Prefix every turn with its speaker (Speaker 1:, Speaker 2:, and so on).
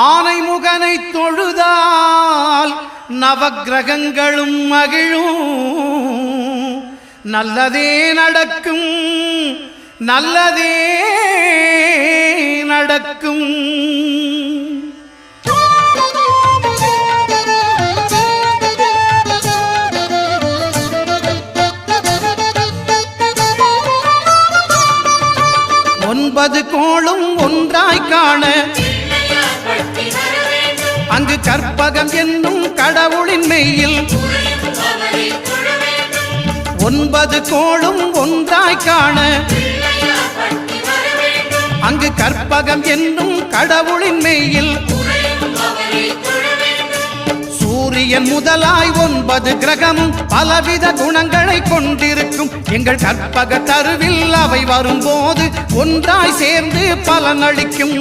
Speaker 1: ஆனைமுகனை தொழுதால் நவக்கிரகங்களும் மகிழும். நல்லதே நடக்கும், நல்லதே நடக்கும். ஒன்பது கோளும் ஒன்றாய் காண அங்கு கற்பகம் என்னும் கடவுளின் மெய்யில் ஒன்பது கோளும் ஒன்றாய் காண அங்கு கற்பகம் என்னும் கடவுளின் மெய்யில் சூரியன் முதலாய் 9 கிரகமும் பலவித குணங்களை கொண்டிருக்கும். எங்கள் கற்பக தருவில் அவை வரும்போது ஒன்றாய் சேர்ந்து பலனளிக்கும்.